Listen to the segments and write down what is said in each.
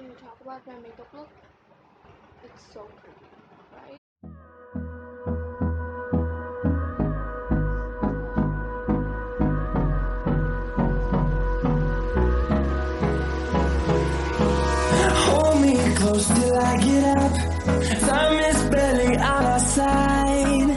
Can we talk about my makeup look? It's so pretty, right? Hold me close till I get up. Time is barely on our side.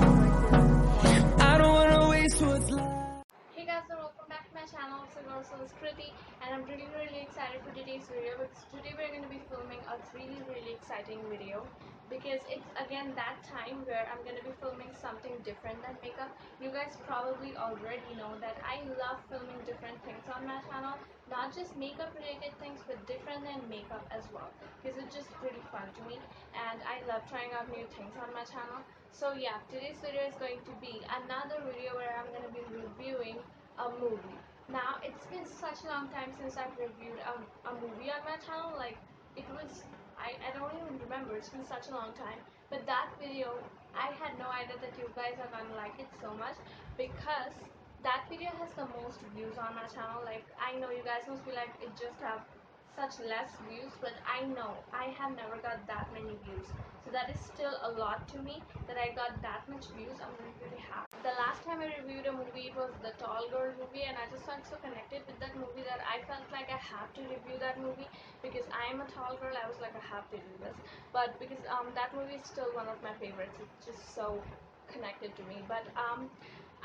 I don't wanna waste what's left. Hey guys, and welcome back to my channel. It's your girl Kriti, and I'm really excited for today's video because today we're going to be filming a really exciting video because it's again that time where I'm going to be filming something different than makeup. You guys probably already know that I love filming different things on my channel, not just makeup related things but different than makeup as well, because it's just pretty fun to me and I love trying out new things on my channel. So yeah, today's video is going to be another video where I'm going to be reviewing a movie. Now, it's been such a long time since I've reviewed a movie on my channel. Like, it was, I don't even remember, it's been such a long time. But that video, I had no idea that you guys are gonna like it so much because that video has the most views on my channel. Like, I know you guys must be like, it just have such less views, but I know I have never got that many views. So that is still a lot to me that I got that much views. I'm really happy. The last time I reviewed a movie, it was the Tall Girl movie, and I just felt so connected with that movie that I felt like I have to review that movie because I am a tall girl. I was like, I have to do this. But because that movie is still one of my favorites, it's just so connected to me. But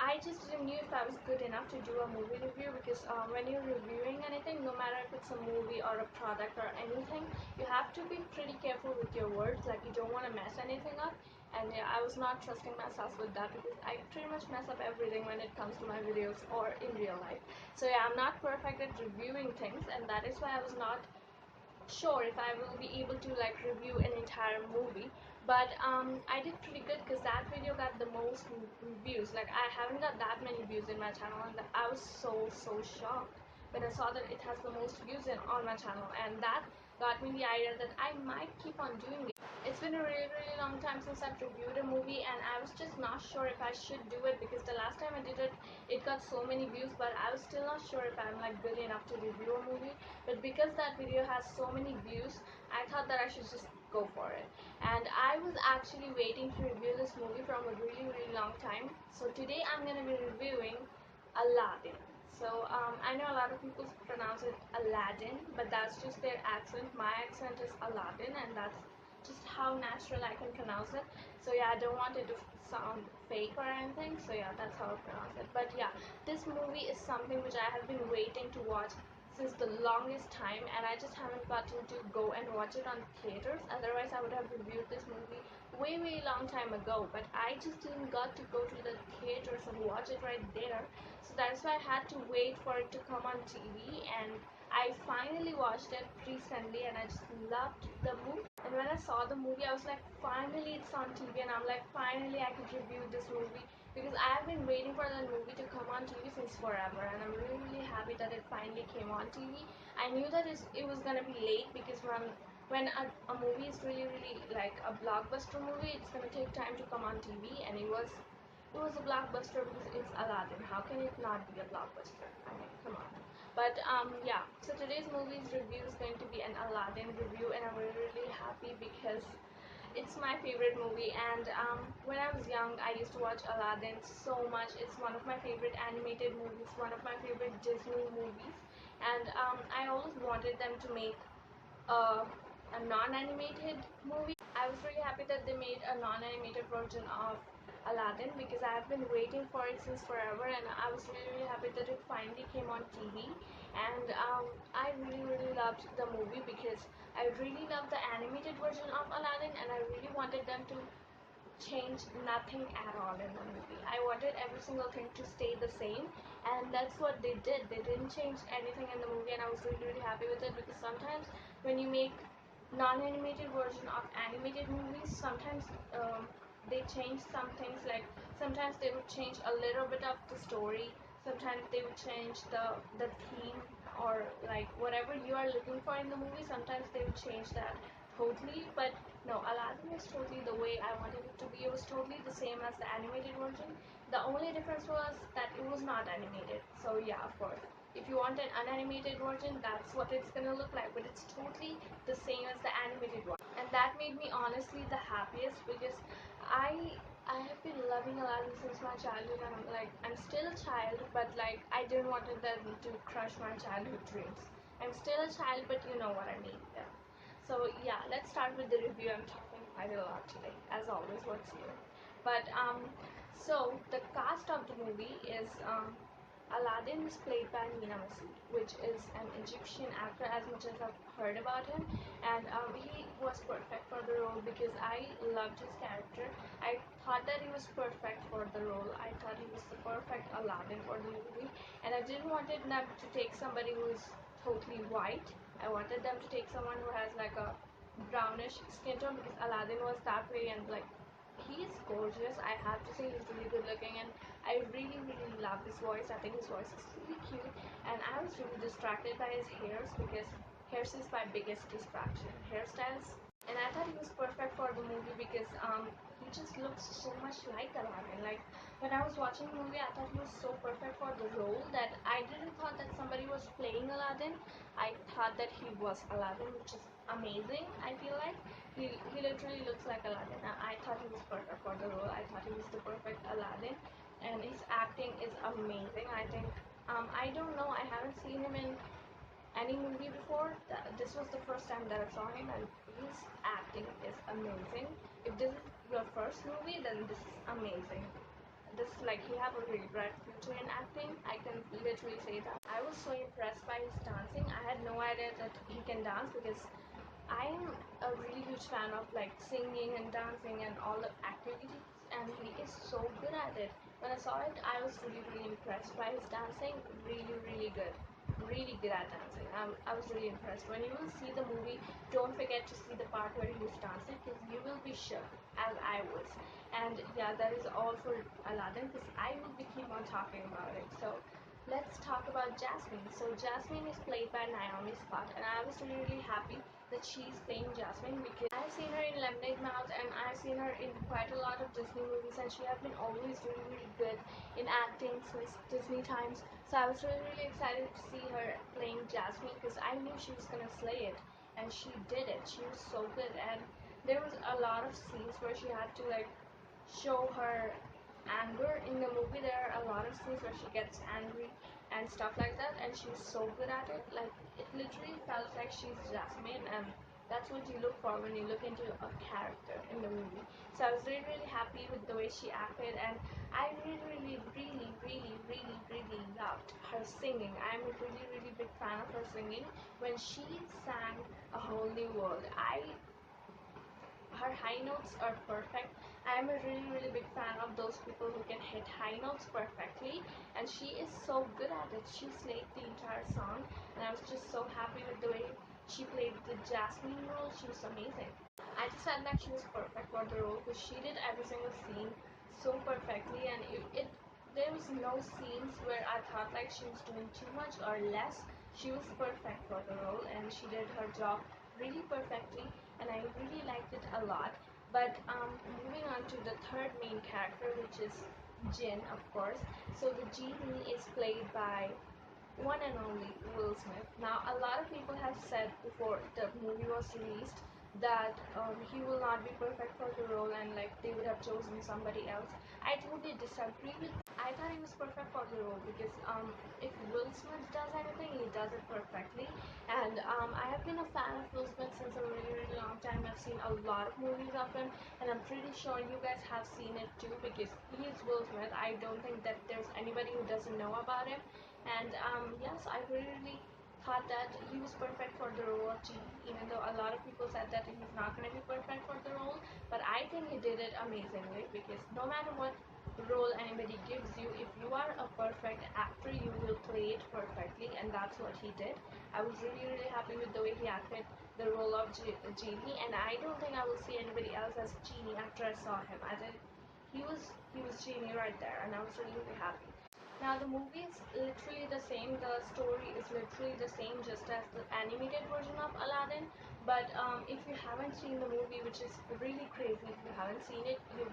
I just didn't know if I was good enough to do a movie review because when you're reviewing anything, no matter if it's a movie or a product or anything, you have to be pretty careful with your words. Like, you don't want to mess anything up. And yeah, I was not trusting myself with that because I pretty much mess up everything when it comes to my videos or in real life. So yeah, I'm not perfect at reviewing things, and that is why I was not sure if I will be able to like review an entire movie. But I did pretty good because that video got the most views. Like, I haven't got that many views in my channel, and I was so shocked when I saw that it has the most views on my channel, and that got me the idea that I might keep on doing it. It's been a really long time since I've reviewed a movie, and I was just not sure if I should do it because the last time I did it, it got so many views, but I was still not sure if I'm like good enough to review a movie. But because that video has so many views, I thought that I should just go for it. And I was actually waiting to review this movie from a really long time. So today I'm going to be reviewing Aladdin. So I know a lot of people pronounce it Aladdin, but that's just their accent. My accent is Aladdin, and that's just how natural I can pronounce it. So yeah, I don't want it to sound fake or anything. So yeah, that's how I pronounce it. But yeah, this movie is something which I have been waiting to watch since the longest time, and I just haven't gotten to go and watch it on theaters. Otherwise, I would have reviewed this movie way long time ago, but I just didn't got to go to the theaters and watch it right there. So that's why I had to wait for it to come on TV, and I finally watched it recently, and I just loved the movie. And when I saw the movie, I was like, finally it's on TV, and I'm like, finally I could review this movie because I have been waiting for that movie to come on TV since forever, and I'm really happy that it finally came on TV. I knew that it was gonna be late because when a movie is really like a blockbuster movie, it's gonna take time to come on TV, and it was a blockbuster because it's Aladdin. How can it not be a blockbuster? I mean, come on. But yeah, so today's movie's review is going to be an Aladdin review, and I'm really happy because it's my favorite movie. And when I was young, I used to watch Aladdin so much. It's one of my favorite animated movies, one of my favorite Disney movies, and I always wanted them to make a non-animated movie. I was really happy that they made a non-animated version of Aladdin because I have been waiting for it since forever, and I was really happy that it finally came on TV. And I really loved the movie because I really loved the animated version of Aladdin, and I really wanted them to change nothing at all in the movie. I wanted every single thing to stay the same, and that's what they did. They didn't change anything in the movie, and I was really happy with it because sometimes when you make non-animated version of animated movies, sometimes they change some things. Like, sometimes they would change a little bit of the story, sometimes they would change the theme, or like whatever you are looking for in the movie, sometimes they would change that totally. But no, Aladdin was totally the way I wanted it to be. It was totally the same as the animated version. The only difference was that it was not animated. So yeah, of course, If you want an unanimated version, that's what it's gonna look like, but it's totally the same as the animated one. And that made me honestly the happiest, because I have been loving Aladdin since my childhood, and I'm still a child, but like I didn't want them to crush my childhood dreams. I'm still a child, but you know what I mean. Yeah. So yeah, let's start with the review. I'm talking quite a lot today, as always. What's new? But so the cast of the movie is Aladdin is played by Mina Masood, which is an Egyptian actor, as much as I've heard about him, and he was perfect for the role because I loved his character. I thought that he was perfect for the role. I thought he was the perfect Aladdin for the movie, and I didn't want them to take somebody who is totally white. I wanted them to take someone who has like a brownish skin tone, because Aladdin was that way, and like he's gorgeous. I have to say he's really good looking, and I really love his voice. I think his voice is really cute, and I was really distracted by his hairs, because hairs is my biggest distraction, hairstyles. And I thought he was perfect for the movie because he just looks so much like Aladdin. Like when I was watching the movie, I thought he was so perfect for the role that I didn't thought that somebody was playing Aladdin. I thought that he was Aladdin, which is amazing. I feel like he literally looks like Aladdin. I thought he was perfect for the role. I thought he was the perfect Aladdin, and his acting is amazing. I think I don't know. I haven't seen him in any movie before. This was the first time that I saw him, and his acting is amazing. If this is your first movie, then this is amazing. This like he have a really bright future in acting. I can literally say that. I was so impressed by his dancing. I had no idea that he can dance, because I'm a really huge fan of like singing and dancing and all the activities, and he is so good at it. When I saw it, I was really impressed by his dancing. Really good. Really good at dancing. I was really impressed. When you will see the movie, don't forget to see the part where he was dancing, because you will be shook, as I was. And yeah, that is all for Aladdin, because I will be keep on talking about it. So let's talk about Jasmine. So Jasmine is played by Naomi Scott, and I was really happy that she's playing Jasmine, because I've seen her in Lemonade Mouth, and I've seen her in quite a lot of Disney movies, and she has been always really good in acting since Disney times. So I was really excited to see her playing Jasmine, because I knew she was gonna slay it, and she did it. She was so good, and there was a lot of scenes where she had to like show her anger in the movie. There are a lot of scenes where she gets angry and stuff like that, and she's so good at it. Like it literally felt like she's Jasmine, and that's what you look for when you look into a character in the movie. So I was really happy with the way she acted, and I really loved her singing. I'm a really big fan of her singing. When she sang A Whole New World, her high notes are perfect. I am a really big fan of those people who can hit high notes perfectly, and she is so good at it. She slayed the entire song, and I was just so happy with the way she played the Jasmine role. She was amazing. I just said that she was perfect for the role, because she did every single scene so perfectly, and there was no scenes where I thought like she was doing too much or less. She was perfect for the role, and she did her job really perfectly, and I really liked it a lot. But moving on to the third main character, which is Jin, of course. So the genie is played by one and only Will Smith. Now, a lot of people have said before the movie was released that he will not be perfect for the role, and like they would have chosen somebody else. I totally disagree with. I thought he was perfect for the role, because if Will Smith does anything, he does it perfectly. And I have been a fan of Will Smith since a really long time. I've seen a lot of movies of him, and I'm pretty sure you guys have seen it too, because he is Will Smith. I don't think that there's anybody who doesn't know about him. And yes, I really thought that he was perfect for the role of Genie, even though a lot of people said that he's not going to be perfect for the role. But I think he did it amazingly, because no matter what role anybody gives you, if you are a perfect actor, you will play it perfectly, and that's what he did. I was really happy with the way he acted the role of Genie, and I don't think I will see anybody else as Genie after I saw him. I think he was Genie right there, and I was really happy. Now the movie is literally the same, the story is literally the same, just as the animated version of Aladdin. But if you haven't seen the movie, which is really crazy, if you haven't seen it, you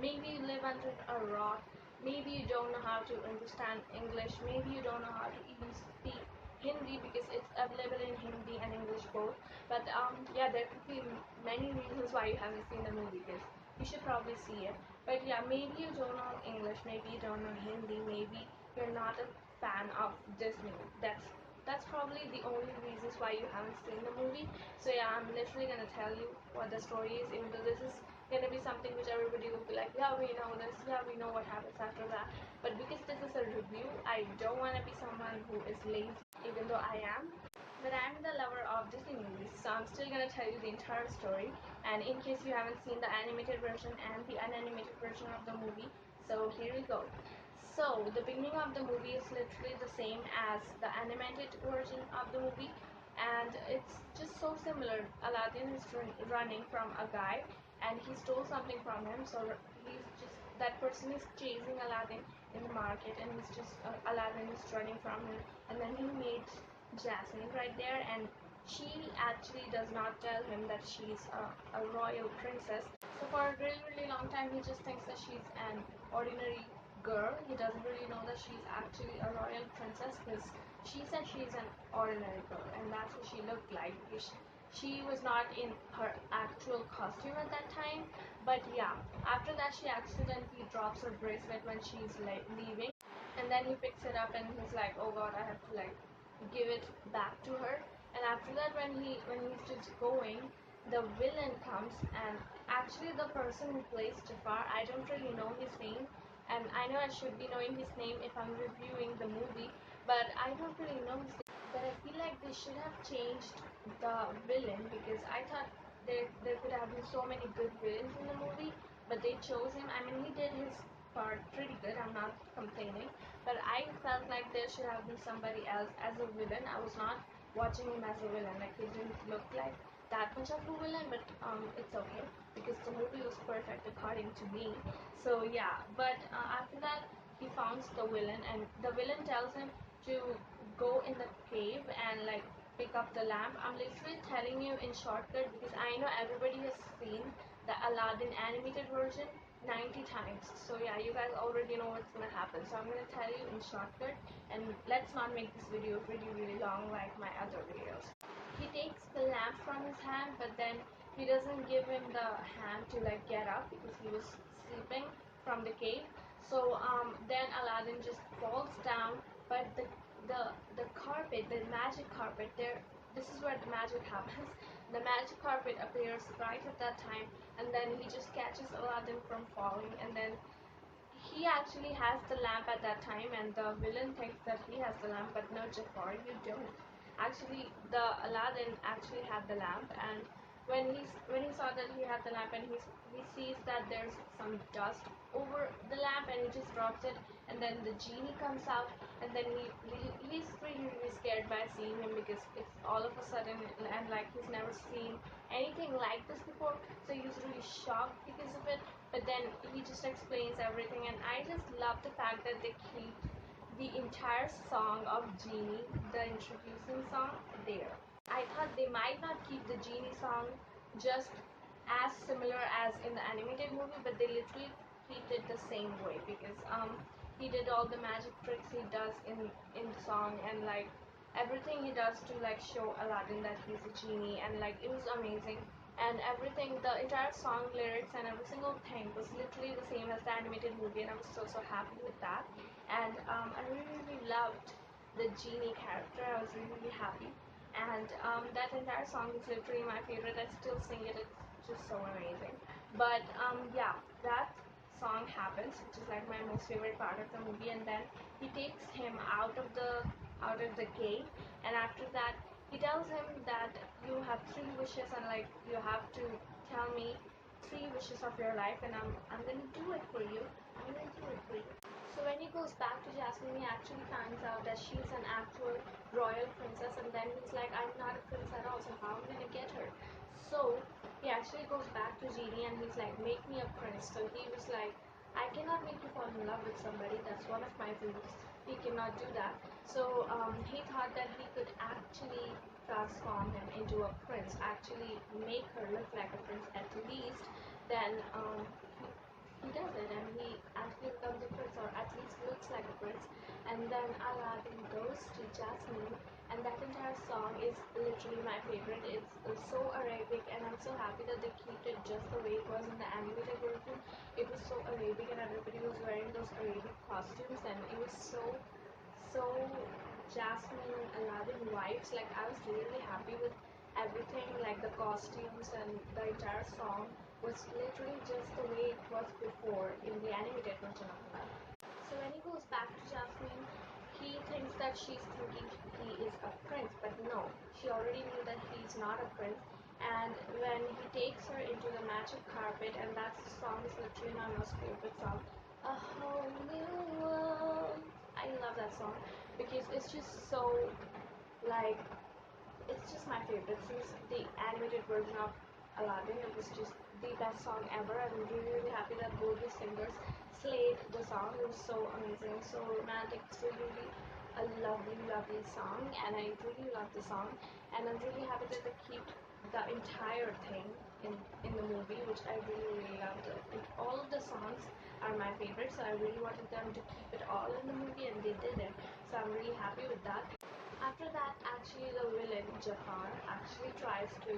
maybe live under a rock, maybe you don't know how to understand English, maybe you don't know how to even speak Hindi because it's available in Hindi and English both. But yeah, there could be many reasons why you haven't seen the movie, because you should probably see it. But yeah, maybe you don't know English, maybe you don't know Hindi, maybe you're not a fan of Disney. That's probably the only reasons why you haven't seen the movie. So yeah, I'm literally gonna tell you what the story is, even though this is gonna be something which everybody will be like, yeah, we know this, yeah, we know what happens after that. But because this is a review, I don't want to be someone who is lazy, even though I am. But I'm the lover of Disney movies, so I'm still gonna tell you the entire story. And in case you haven't seen the animated version and the unanimated version of the movie, so here we go. So the beginning of the movie is literally the same as the animated version of the movie, and it's just so similar. Aladdin is running from a guy, and he stole something from him. So he's just that person is chasing Aladdin in the market, and he's just Aladdin is running from him, and then he meets Jasmine right there, and she actually does not tell him that she's a royal princess. So for a really really long time, he just thinks that she's an ordinary girl. He doesn't really know that she's actually a royal princess, because she said she's an ordinary girl, and that's what she looked like. She was not in her actual costume at that time. But yeah, after that she accidentally drops her bracelet when she's like leaving, and then he picks it up and he's like, oh god, I have to like give it back to her. And after that, when he's just going, the villain comes, and actually the person who plays Jafar, I don't really know his name, and I know I should be knowing his name if I'm reviewing the movie, but I don't really know his name. But I feel like they should have changed the villain, because I thought there could have been so many good villains in the movie, but they chose him. I mean, he did his part pretty good, I'm not complaining, but I felt like there should have been somebody else as a villain. I was not watching him as a villain, like he didn't look like that much of a villain, but it's okay because the movie was perfect according to me. So yeah, but after that he finds the villain, and the villain tells him to go in the cave and like pick up the lamp. I'm literally telling you in shortcut because I know everybody has seen the Aladdin animated version 90 times. So yeah, you guys already know what's gonna happen. So I'm gonna tell you in shortcut, and let's not make this video really really long like my other videos. He takes the lamp from his hand, but then he doesn't give him the hand to like get up because he was sleeping from the cave. So then Aladdin just falls down, but the carpet, the magic carpet, there. This is where the magic happens. The magic carpet appears right at that time, and then he just catches Aladdin from falling, and then he actually has the lamp at that time, and the villain thinks that he has the lamp, but no, Jafar, you don't. Actually, the Aladdin actually had the lamp, and when he saw that he had the lamp, and he sees that there's some dust over the lamp, and he just drops it, and then the genie comes out, and then he's really really scared by seeing him, because it's all of a sudden, and like he's never seen anything like this before, so he's really shocked because of it. But then he just explains everything, and I just love the fact that they keep the entire song of Genie, the introducing song, there. I thought they might not keep the Genie song just as similar as in the animated movie, but they literally keep it the same way, because he did all the magic tricks he does in the song, and like everything he does to like show Aladdin that he's a genie, and like it was amazing. And everything, the entire song lyrics and every single thing was literally the same as the animated movie, and I was so happy with that. And I really really loved the genie character. I was really really happy, and that entire song is literally my favorite. I still sing it. It's just so amazing. But yeah, that song happens, which is like my most favorite part of the movie, and then he takes him out of the cave, and after that he tells him that you have three wishes, and like you have to tell me three wishes of your life, and I'm gonna do it for you. I'm gonna do it for you. So when he goes back to Jasmine, he actually finds out that she's an actual royal princess, and then he's like, I'm not a prince at all, so how am I gonna get her? So he actually goes back to Genie, and he's like, make me a prince. So he was like, I cannot make you fall in love with somebody, that's one of my rules. He cannot do that. So he thought that he could actually transform him into a prince, actually make her look like a prince at least. Then he does it and he actually becomes a prince, or at least looks like a prince. And then Aladdin goes to Jasmine, and that entire song is literally my favorite. It's so Arabic, and I'm so happy that they kept it just the way it was in the animated version. It was so Arabic, and everybody was wearing those Arabic costumes, and it was so Jasmine Aladdin vibes. Like, I was really happy with everything, like the costumes and the entire song was literally just the way it was before in the animated version of Aladdin. So when he goes back to Jasmine, he thinks that she's thinking he is a prince, but no, she already knew that he's not a prince. And when he takes her into the magic carpet, and that song is literally my most favorite song, A Whole New World. I love that song because it's just so, like, it's just my favorite. Since the animated version of Aladdin, it was just the best song ever. I'm really, really happy that both the singers slayed the song. It was so amazing, so romantic. It's really, really a lovely, lovely song, and I really love the song. And I'm really happy that they keep the entire thing in the movie, which I really, really loved. And all of the songs are my favorite, so I really wanted them to keep it all in the movie, and they did it. So I'm really happy with that. After that, actually, the villain Jafar actually tries to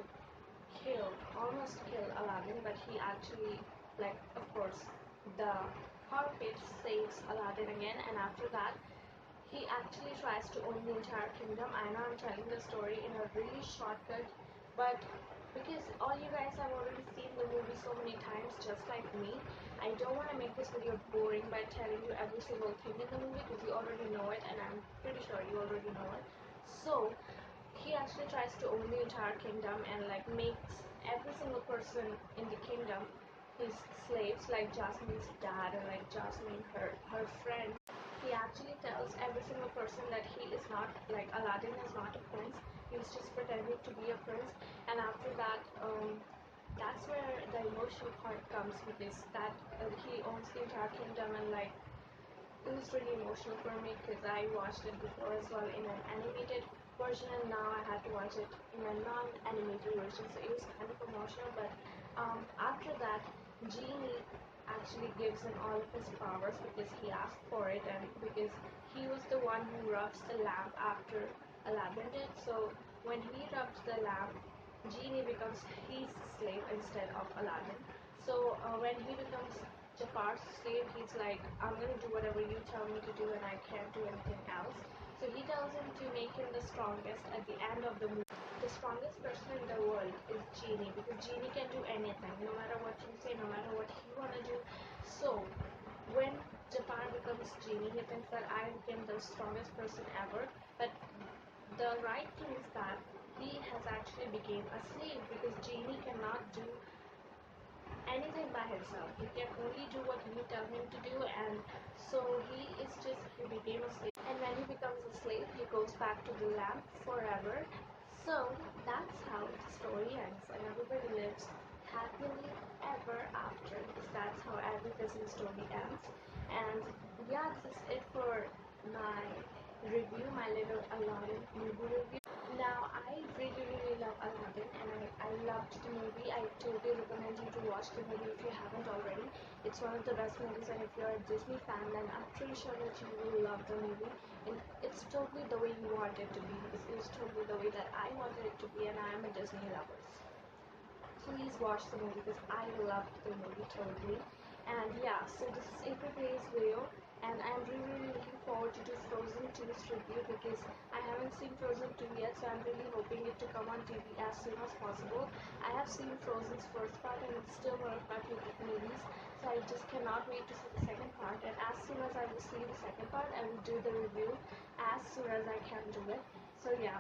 almost kill Aladdin, but he actually, like, of course, the carpet saves Aladdin again, and after that, he actually tries to own the entire kingdom. I know I'm telling the story in a really shortcut, but because all you guys have already seen the movie so many times, just like me, I don't want to make this video boring by telling you every single thing in the movie because you already know it, and I'm pretty sure you already know it. So he actually tries to own the entire kingdom and like makes every single person in the kingdom his slaves, like Jasmine's dad and like Jasmine, her friend. He actually tells every single person that he is not, like, Aladdin is not a prince. He was just pretending to be a prince. And after that, that's where the emotional part comes, because that he owns the entire kingdom, and like, it was really emotional for me because I watched it before as well in an animated version, and now I had to watch it in a non-animated version, so it was kind of emotional. But after that, Genie actually gives him all of his powers because he asked for it, and because he was the one who rubs the lamp after Aladdin did. So when he rubs the lamp, Genie becomes his slave instead of Aladdin. So when he becomes Jafar's slave, he's like, I'm gonna do whatever you tell me to do, and I can't do anything else. So he tells him to make him the strongest at the end of the movie. The strongest person in the world is Genie, because Genie can do anything, no matter what you say, no matter what he wanna do. So when Jafar becomes Genie, he thinks that I became the strongest person ever. But the right thing is that he has actually became a slave, because Genie cannot do anything by himself. He can only do what you tell him to do, and so he became a slave. And when he becomes a slave, he goes back to the lamp forever. So that's how the story ends, and everybody lives happily ever after, because that's how every Disney story ends. And yeah, this is it for my review, my little Aladdin movie review. Now, I really, really love Aladdin, and I loved the movie. I totally recommend you to watch the movie if you haven't already. It's one of the best movies, and if you're a Disney fan, then I'm pretty sure that you will love the movie. And it's totally the way you want it to be, because it was totally the way that I wanted it to be, and I am a Disney lover. Please watch the movie because I loved the movie totally. And yeah, so this is it for today's video, and I'm really, really looking forward to do Frozen 2's review, because I haven't seen Frozen 2 yet, so I'm really hoping it to come on TV as soon as possible. I have seen Frozen's first part, and it's still one of my favorite movies, so I just cannot wait to see the second part. And as soon as I will see the second part, I will do the review as soon as I can do it. So yeah,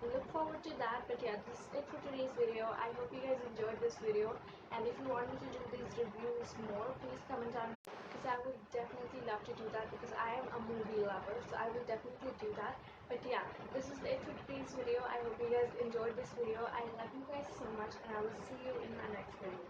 look forward to that. But yeah, this is it for today's video. I hope you guys enjoyed this video, and if you want me to do these reviews more, please comment down, because I would definitely love to do that, because I am a movie lover, so I will definitely do that. But yeah, this is it for today's video. I hope you guys enjoyed this video. I love you guys so much, and I will see you in my next video.